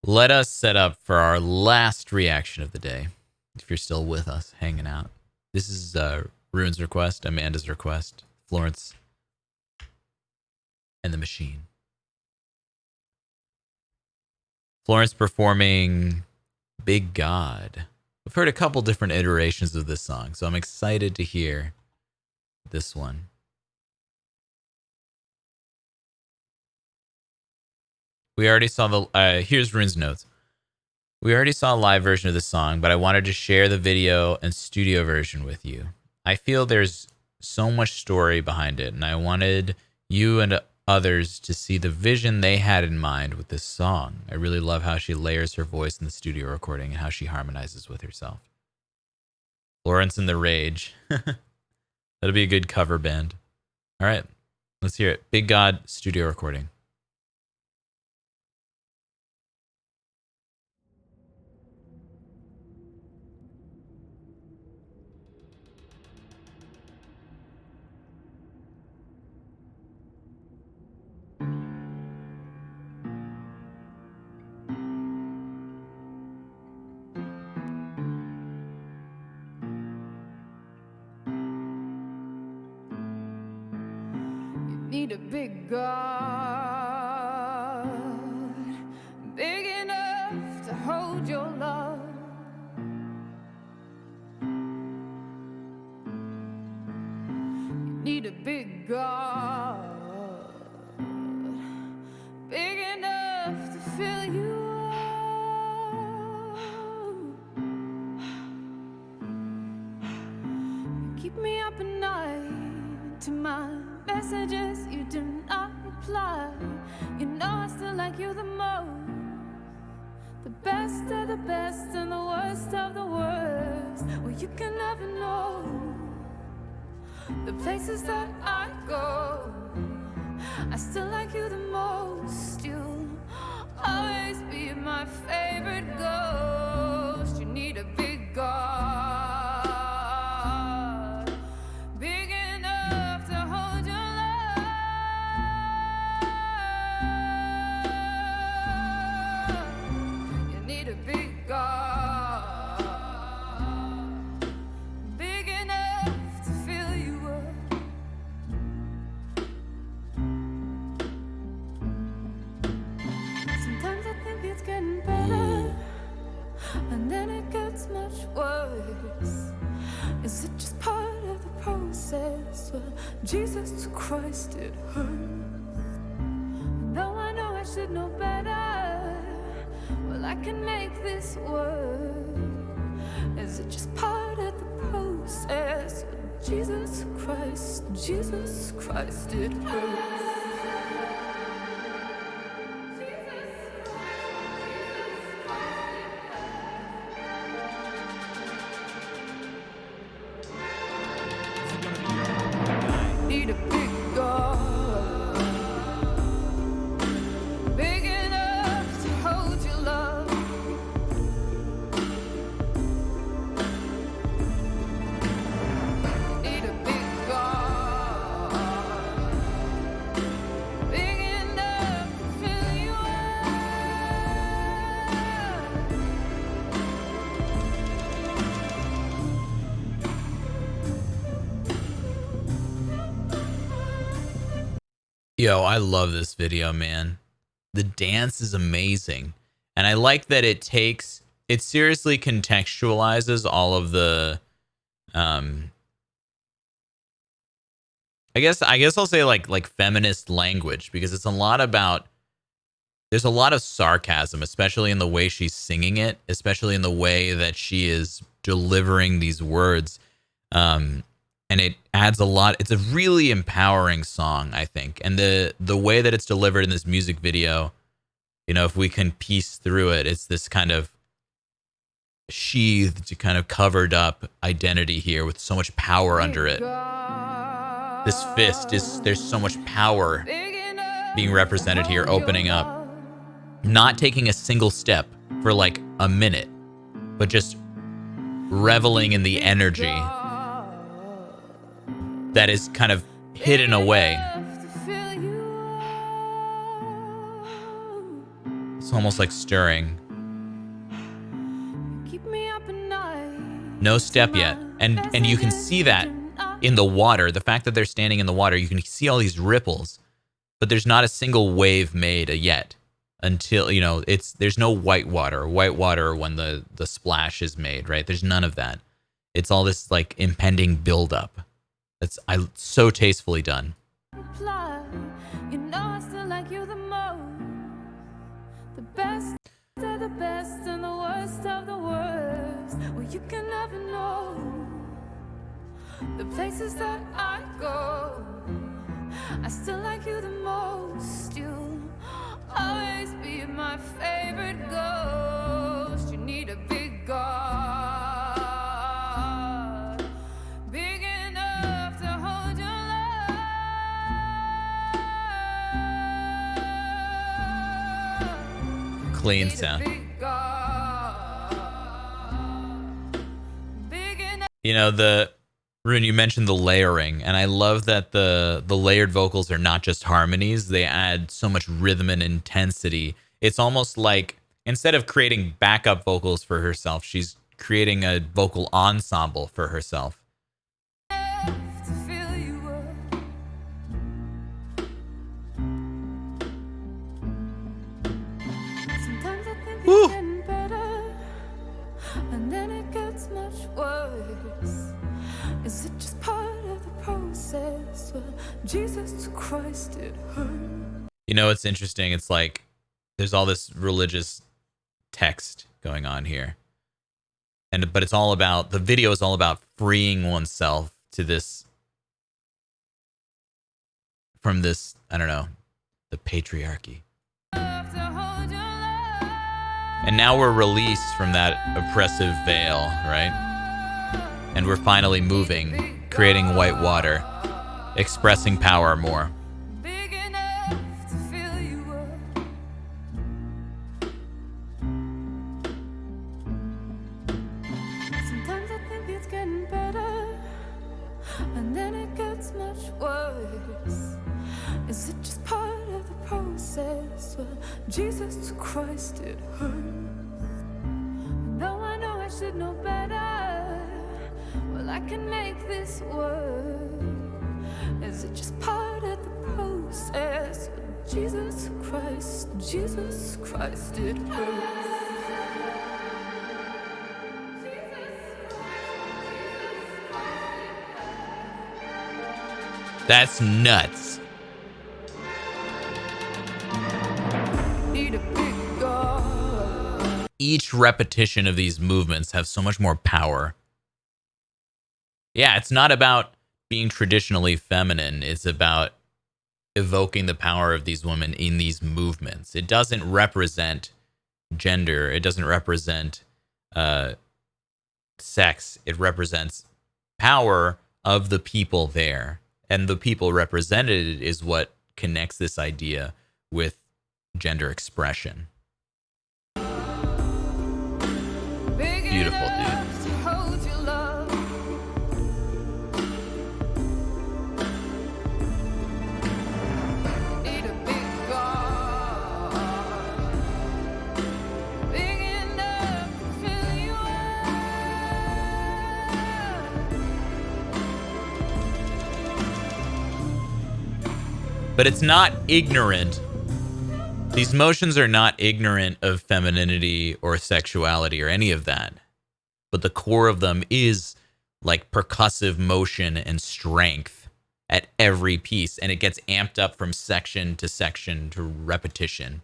Let us set up for our last reaction of the day. If you're still with us, hanging out. This is Rune's request, Amanda's request, Florence and the Machine. Florence performing Big God. We've heard a couple different iterations of this song, so I'm excited to hear this one. We already saw the, here's Rune's notes. We already saw a live version of the song, but I wanted to share the video and studio version with you. I feel there's so much story behind it, and I wanted you and others to see the vision they had in mind with this song. I really love how she layers her voice in the studio recording and how she harmonizes with herself. Florence and the Rage. That'll be a good cover band. All right, let's hear it. Big God studio recording. Need a big God, big enough to hold your love. You need a big God, big enough to fill you up. You keep me up at night to my messages, you do not reply. You know I still like you the most. The best of the best and the worst of the worst. Well, you can never know the places that I go. I still like you the most. You'll always be my favorite ghost. You need a big God, big enough to hold your love. You need a big God, big enough to fill you up. Sometimes I think it's getting better, and then it gets much worse. Is it just part of the process? Well, Jesus Christ, it hurts. Though I know I should know better, well, I can make this work. Is it just part of the process? Well, Jesus Christ, it hurts. Need a big God, big enough to hold your love. Need a big God, big enough to fill you Yo, I love this video, man. The dance is amazing. And I like that it seriously contextualizes all of the, I guess I'll say like feminist language, because it's a lot about, there's a lot of sarcasm, especially in the way she's singing it, especially in the way that she is delivering these words. And it adds a lot. It's a really empowering song, I think. And the way that it's delivered in this music video, you know, if we can piece through it, it's this kind of sheathed, kind of covered up identity here with so much power under it. This fist there's so much power being represented here, opening up, not taking a single step for like a minute, but just reveling in the energy that is kind of hidden away. It's almost like stirring. Keep me up at night. No step yet. And you can see that in the water. The fact that they're standing in the water, you can see all these ripples, but there's not a single wave made yet until, you know, there's no white water when the splash is made, right? There's none of that. It's all this like impending buildup. It's so tastefully done. You know I still like you the most. The best of the best and the worst of the worst. Well, you can never know the places that I go. I still like you the most. You'll always be my favorite ghost. You need a big God, big enough to hold your love. Clean sound. You know, Rune, you mentioned the layering, and I love that the layered vocals are not just harmonies. They add so much rhythm and intensity. It's almost like instead of creating backup vocals for herself, she's creating a vocal ensemble for herself. Woo. Better, and then it gets much worse. Is it just part of the process? Well, Jesus Christ, it hurt. You know, it's interesting. It's like there's all this religious text going on here, but it's all about, the video is all about freeing oneself to this, from this, I don't know, the patriarchy. And now we're released from that oppressive veil, right? And we're finally moving, creating white water, expressing power more. Big enough to fill you up. Sometimes I think it's getting better, and then it gets much worse. Is it just part of the process? Well, Jesus Christ, it hurts. Though I know I should know better, well, I can make this work. Is it just part of the process? Well, Jesus Christ, it hurts. That's nuts. Each repetition of these movements have so much more power. Yeah, it's not about being traditionally feminine. It's about evoking the power of these women in these movements. It doesn't represent gender. It doesn't represent sex. It represents power of the people there. And the people represented is what connects this idea with gender expression. Beautiful, dude. But it's not ignorant. These motions are not ignorant of femininity or sexuality or any of that. But the core of them is like percussive motion and strength at every piece. And it gets amped up from section to repetition.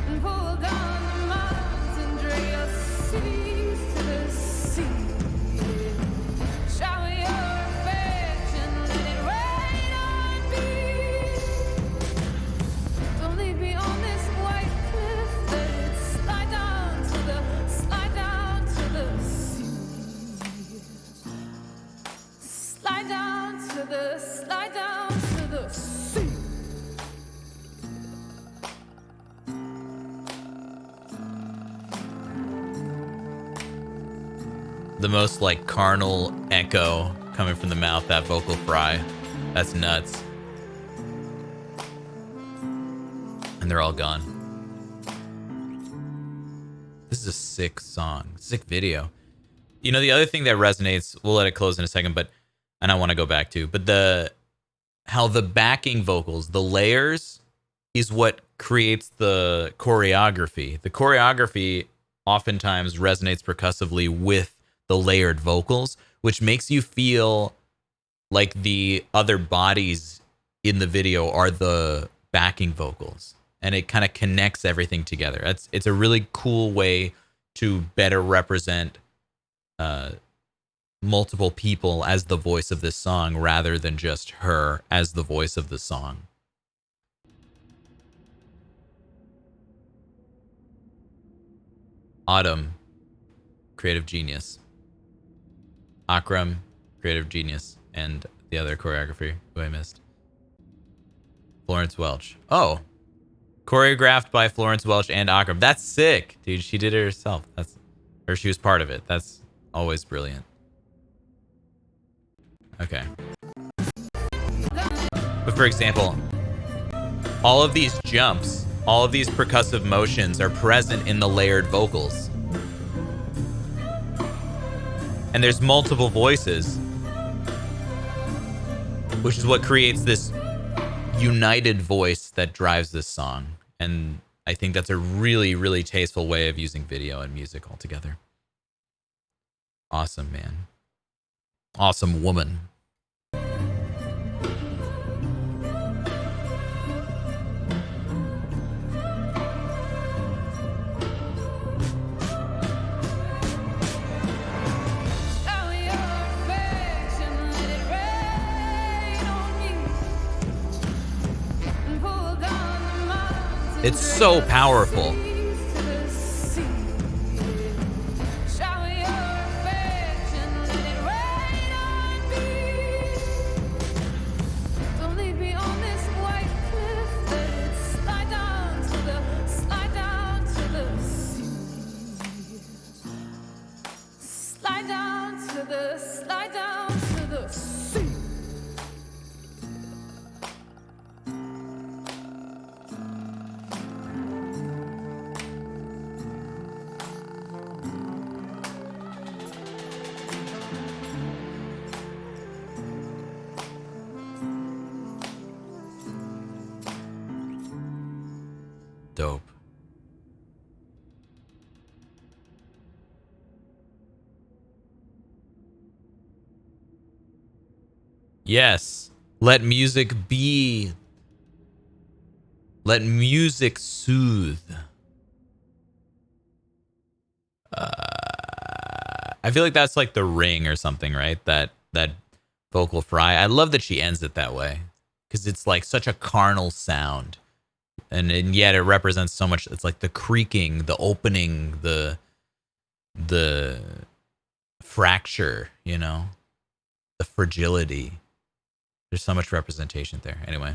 And pull the most like carnal echo coming from the mouth, that vocal fry. That's nuts. And they're all gone. This is a sick song, sick video. You know, the other thing that resonates, we'll let it close in a second, and I want to go back to, but how the backing vocals, the layers, is what creates the choreography. The choreography oftentimes resonates percussively with the layered vocals, which makes you feel like the other bodies in the video are the backing vocals. And it kind of connects everything together. It's a really cool way to better represent multiple people as the voice of this song rather than just her as the voice of the song. Autumn, creative genius. Akram, creative genius. And the other choreography who I missed. Florence Welch. Oh, choreographed by Florence Welch and Akram. That's sick, dude. She did it herself. Or she was part of it. That's always brilliant. Okay. But for example, all of these jumps, all of these percussive motions are present in the layered vocals. And there's multiple voices, which is what creates this united voice that drives this song. And I think that's a really, really tasteful way of using video and music all together. Awesome, man. Awesome woman. It's so powerful. Dope. Yes. Let music be. Let music soothe. I feel like that's like The Ring or something, right? That vocal fry. I love that she ends it that way because it's like such a carnal sound. And yet it represents so much. It's like the creaking, the opening, the fracture, you know, the fragility. There's so much representation there. Anyway.